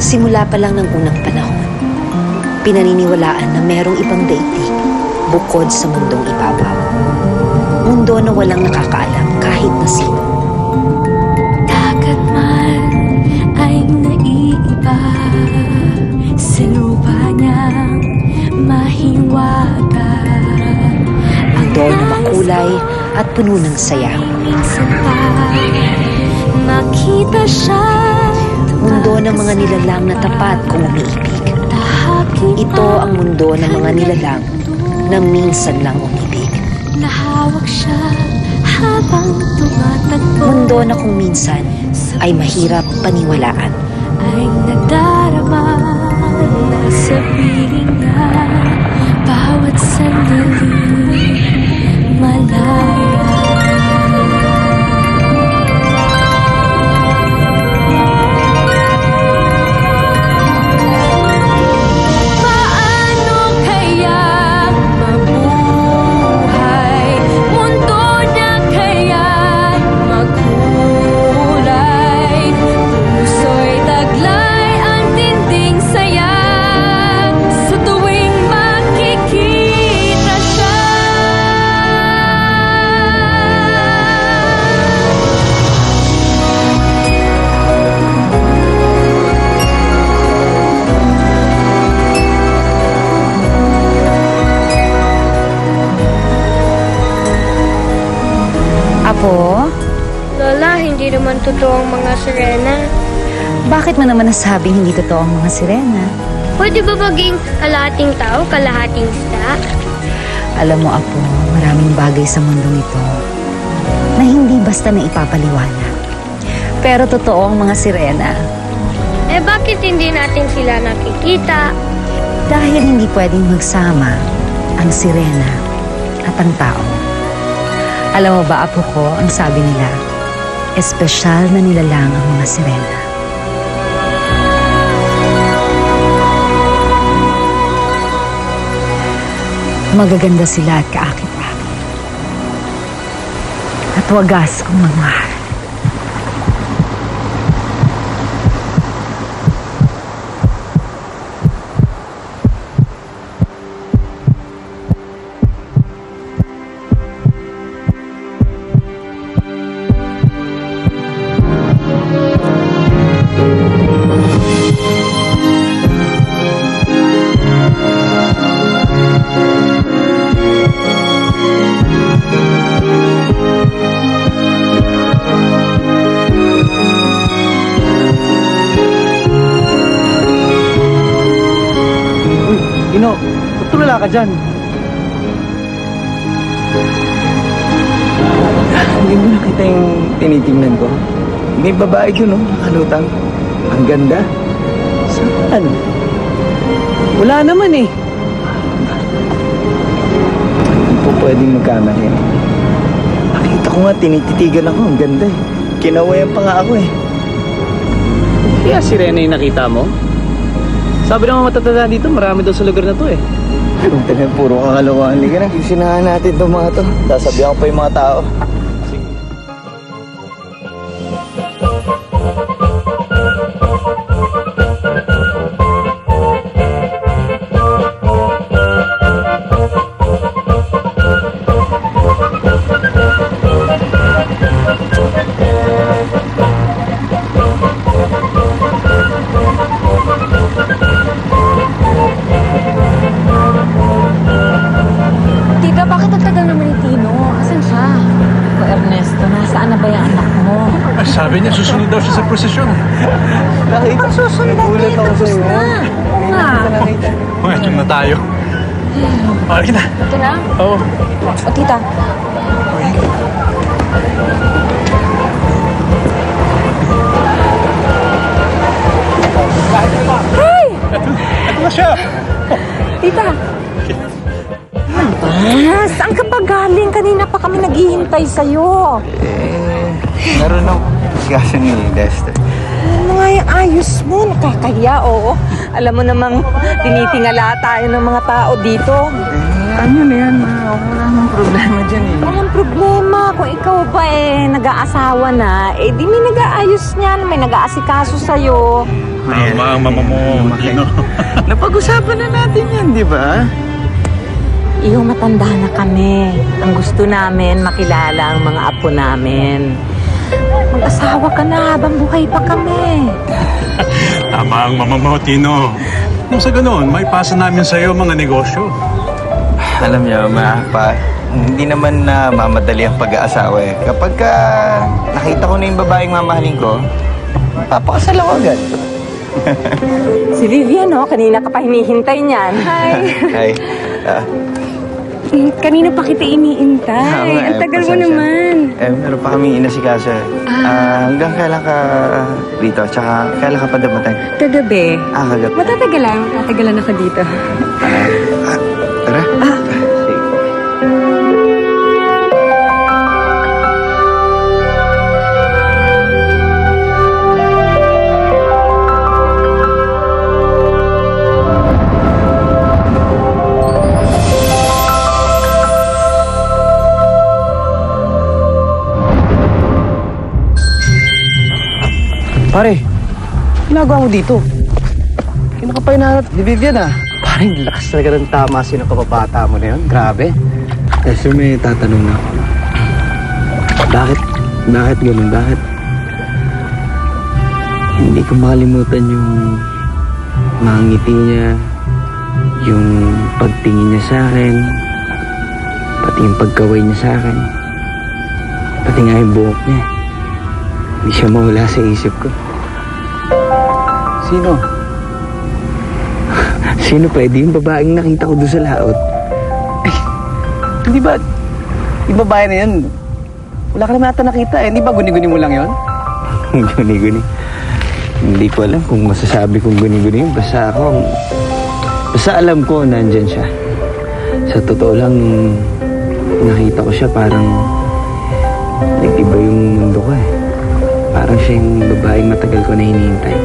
Simula pa lang ng unang panahon, pinaniniwalaan na merong ibang daigdig bukod sa mundong ibabaw. Mundo na walang nakakaalam kahit na sino. Dagat man ay naiiba sa lupa niyang mahiwaga. Mundo na makulay at puno ng saya. Minsan pa makita siya. Mundo ng mga nilalang na tapat kung umiibig. Ito ang mundo ng mga nilalang na minsan lang umibig. Nahawak siya habang tumatakbo. Mundo na kung minsan ay mahirap paniwalaan. Ay nadarama na sabihin na bawat sandali malaya. Apo? Lola, hindi naman totoo ang mga sirena. Bakit mo naman nasabing hindi totoo ang mga sirena? Pwede ba maging kalahating tao, kalahating isda? Alam mo, Apo, maraming bagay sa mundong ito na hindi basta na ipapaliwanag. Pero totoo ang mga sirena. Eh bakit hindi natin sila nakikita? Dahil hindi pwedeng magsama ang sirena at ang tao. Alam mo ba, Apo ko, ang sabi nila, espesyal na nilalang ang mga sirena. Magaganda sila at kaakit-akit. At wagas ang magmahal. Ino, ba't tulala ka dyan? Hindi mo nakita yung tinitingnan ko? May babae dun, oh, nakalutang. Ang ganda. Saan? Wala naman eh. Hindi po pwedeng magkamali. Nakita ko nga, tinititigan ako. Ang ganda eh. Kinawayan pa nga ako eh. Kaya sirena yung nakita mo? Sabi ng mga matatanda dito, marami daw sa lugar na to eh. Kung talagang puro kakalawahan. Liga na, sisinahan natin itong mga to. Sasabihan ko pa yung mga tao. Sabi niya, susunod daw siya sa prosesyon. Nakita, susunod nagulat ako sa'yo. Oo nga. Ngayon na tayo. Okay kita. Ito na? Oo. O, tita. Hey! Ito na siya. Tita. Saan ka ba galing? Kanina pa kami naghihintay sa'yo. Meron ako kasi ni Lester. Ano nga yung ayos mo? Nakakahiya, oo. Alam mo namang tinitingala tayo ng mga tao dito. Ano na yan, ma? Wala namang problema dyan eh. Walang problema. Kung ikaw ba nag-aasawa na, di may nag-aayos niyan, may nag-aasikaso sa'yo. Tama ang mama mo, Tino. Napag-usapan na natin yan, di ba? Iyong matanda na kami. Ang gusto namin makilala ang mga apo namin. Mag-asawa ka na habang buhay pa kami. Tama ang mama mo, Tino. Kung sa ganun, may pasa namin sa iyo mga negosyo. Alam niyo, pa, hindi naman na mamadali ang pag-aasawa eh. Kapag nakita ko na yung babaeng mamahalin ko, papakasal ako agad. Si Vivian, no? Kanina ka pa hinihintay niyan. Hi! Hi. Kanina pa kita iniintay. Ang tagal mo naman. Meron pa kaming inasikaso eh. Hanggang kailan ka dito? Tsaka kailan ka pa damatay? Kagabi. Kagabi. Matatagalan ako dito. Tara. Pare, ginagawa mo dito? Kaya ka pa hinahanap ni Vivian ah. Pare, lakas talaga ng tama sino kababata mo na yun. Grabe. Kasi may tatanong na ako. Bakit? Bakit ganun? Bakit? Hindi ko makalimutan yung mga ngiti niya, yung pagtingin niya sa akin, pati yung pagkaway niya sa akin, pati nga yung buhok niya. Hindi siya mawala sa isip ko. Sino? Sino pwede yung babaeng nakita ko doon sa laot? Hindi ba? Yung babae na yan, wala ka naman ata nakita eh. Hindi ba guni-guni mo lang yun? Guni-guni. Hindi ko alam kung masasabi kong guni-guni yun. Basta alam ko nandyan siya. Sa totoo lang, nakita ko siya parang nag-iba yung mundo ko eh. Parang siya yung babaeng matagal ko na hinihintay.